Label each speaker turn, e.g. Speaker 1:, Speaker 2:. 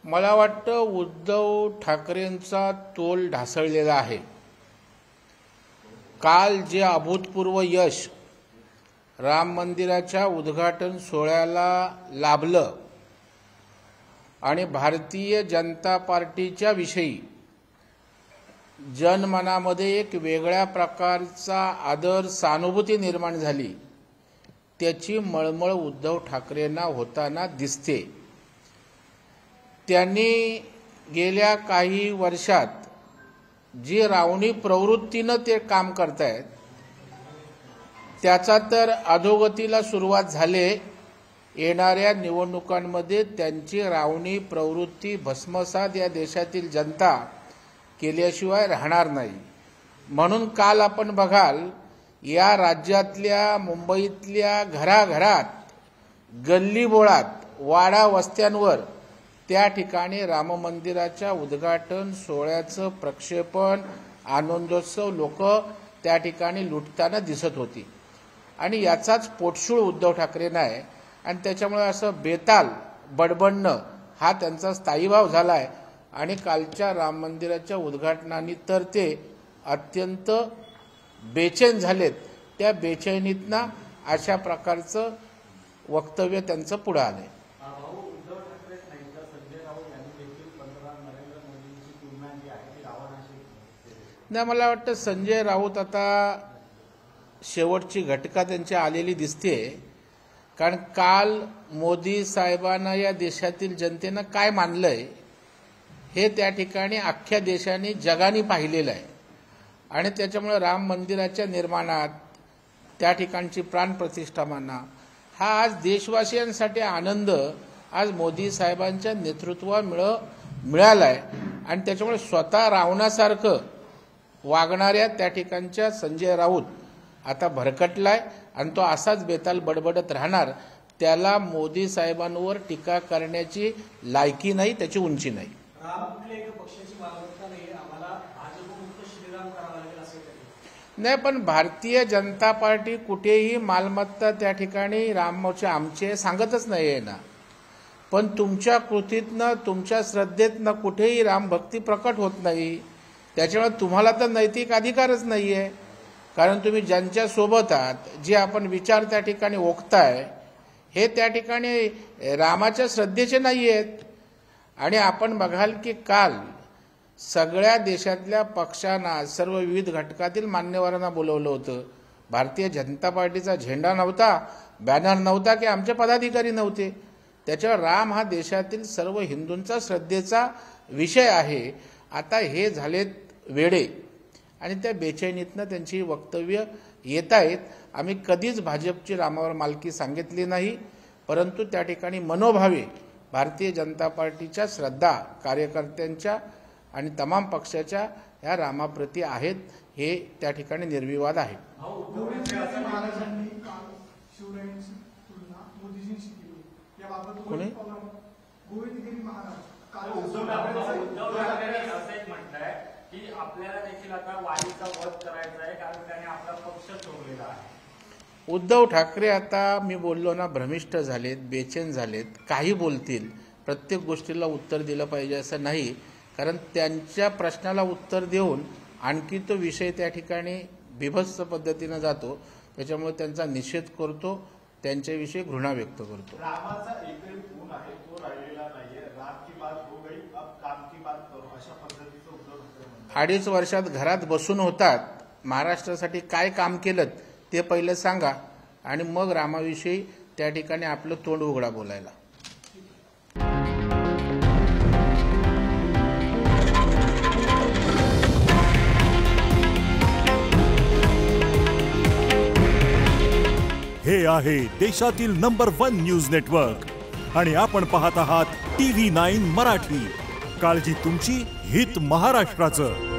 Speaker 1: मला वाटतं उद्धव ठाकरेंचा तोल ढासळलेला आहे। काल जे अभूतपूर्व यश राम मंदिराच्या उद्घाटन सोहळ्याला लाभलं आणि भारतीय जनता पार्टीच्या विषयी जनमनामध्ये एक वेगळ्या प्रकारचा आदर सहानुभूती निर्माण झाली, त्याची मळमळ उद्धव ठाकरेंना होताना दिसते। त्यांनी गेल्या काही वर्षात जी रावणी प्रवृत्तीने ते काम करतायत त्याचा तर अधोगतीला सुरुवात झाले। येणाऱ्या निवडणुकांमध्ये त्यांची रावणी प्रवृत्ती भस्मसात या देशातील जनता केल्याशिवाय राहणार नाही। म्हणून काल आपण बघाल या राज्यातल्या मुंबईतल्या घराघरात गल्लीबोळात वाडा वस्त्यांवर त्या ठिकाणी राम मंदिराच्या उद्घाटन सोहळ्याचं प्रक्षेपण आनंदोत्सव लोक त्या ठिकाणी लुटताना दिसत होती आणि याचाच पोटशूळ उद्धव ठाकरेंना आहे आणि त्याच्यामुळे असं बेताल बडबडणं हा त्यांचा स्थायीभाव झालाय आणि कालच्या राम मंदिराच्या उद्घाटनाने तर ते अत्यंत बेचैन झालेत। त्या बेचैनीतनं अशा प्रकारचं वक्तव्य त्यांचं पुढे आलंय। नाही, मला वाटतं संजय राऊत आता शेवटची घटका त्यांची आलेली दिसते, कारण काल मोदी साहेबांना या देशातील जनतेनं काय मानलंय हे त्या ठिकाणी अख्ख्या देशाने जगाने पाहिलेलं आहे आणि त्याच्यामुळे राम मंदिराच्या निर्माणात त्या ठिकाणची प्राणप्रतिष्ठा माना हा आज देशवासियांसाठी आनंद आज मोदी साहेबांच्या नेतृत्वामुळे मिळालाय आणि त्याच्यामुळे स्वतः रावणासारखं वागणाऱ्या त्या ठिकाणच्या संजय राऊत आता भरकटलाय आणि तो असाच बेताल बडबडत राहणार। त्याला मोदी साहेबांवर टीका करण्याची लायकी नाही, त्याची उंची नाही। नाही, पण भारतीय जनता पार्टी कुठेही मालमत्ता त्या ठिकाणी रामचे आमचे सांगतच नाहीये ना, पण तुमच्या कृतीतनं तुमच्या श्रद्धेतनं कुठेही रामभक्ती प्रकट होत नाही। त्याच्यामुळे तुम्हाला तर नैतिक अधिकारच नाहीये, कारण तुम्ही ज्यांच्या सोबत आहात जे आपण विचार त्या ठिकाणी ओकताय हे त्या ठिकाणी रामाच्या श्रद्धेचे नाहीयेत। आणि आपण बघाल की काल सगळ्या देशातल्या पक्षांना सर्व विविध घटकातील मान्यवरांना बोलवलं होतं। भारतीय जनता पार्टीचा झेंडा नव्हता, बॅनर नव्हता की आमचे पदाधिकारी नव्हते। त्याच्यावर राम हा देशातील सर्व हिंदूंचा श्रद्धेचा विषय आहे। आता हे झालेत वेडे आणि त्या बेचैनीतनं त्यांची वक्तव्य येत आहेत। आम्ही कधीच भाजपची रामावर मालकी सांगितली नाही, परंतु त्या ठिकाणी मनोभावे भारतीय जनता पार्टीच्या श्रद्धा कार्यकर्त्यांच्या आणि तमाम पक्षाच्या ह्या रामाप्रती आहेत, हे त्या ठिकाणी निर्विवाद आहे। कोणी
Speaker 2: की आपल्याला देखील आता वालीचा वध करायचा आहे, कारण त्याने आपला पक्ष सोडलेला आहे।
Speaker 1: उद्धव ठाकरे आता मी बोललो ना भ्रमिष्ट झालेत, बेचैन झालेत, काही बोलतील। प्रत्येक गोष्टीला उत्तर दिलं पाहिजे असं नाही, कारण त्यांच्या प्रश्नाला उत्तर देऊन आणखी तो विषय त्या ठिकाणी बिभत्स पद्धतीने जातो। त्याच्यामुळे त्यांचा निषेध करतो, त्यांच्याविषयी घृणा व्यक्त करतो।
Speaker 2: रामाचा एकही गुण आहे तो राहिलेला नाहीये। राम की बात हो गई, अब काम की बात करो, अशा पद्धतीचं उद्धव ठाकरे
Speaker 1: 2.5 वर्षात घरात बसून होतात, महाराष्ट्रासाठी काय काम केलं ते पहिलं सांगा आणि मग रामाविषयी त्या ठिकाणी आपलं तोंड उघडा बोलायला।
Speaker 3: हे आहे देशातील नंबर 1 न्यूज नेटवर्क आणि आपण पाहत आहात TV9 मराठी। काळजी तुमची, हित महाराष्ट्राचं।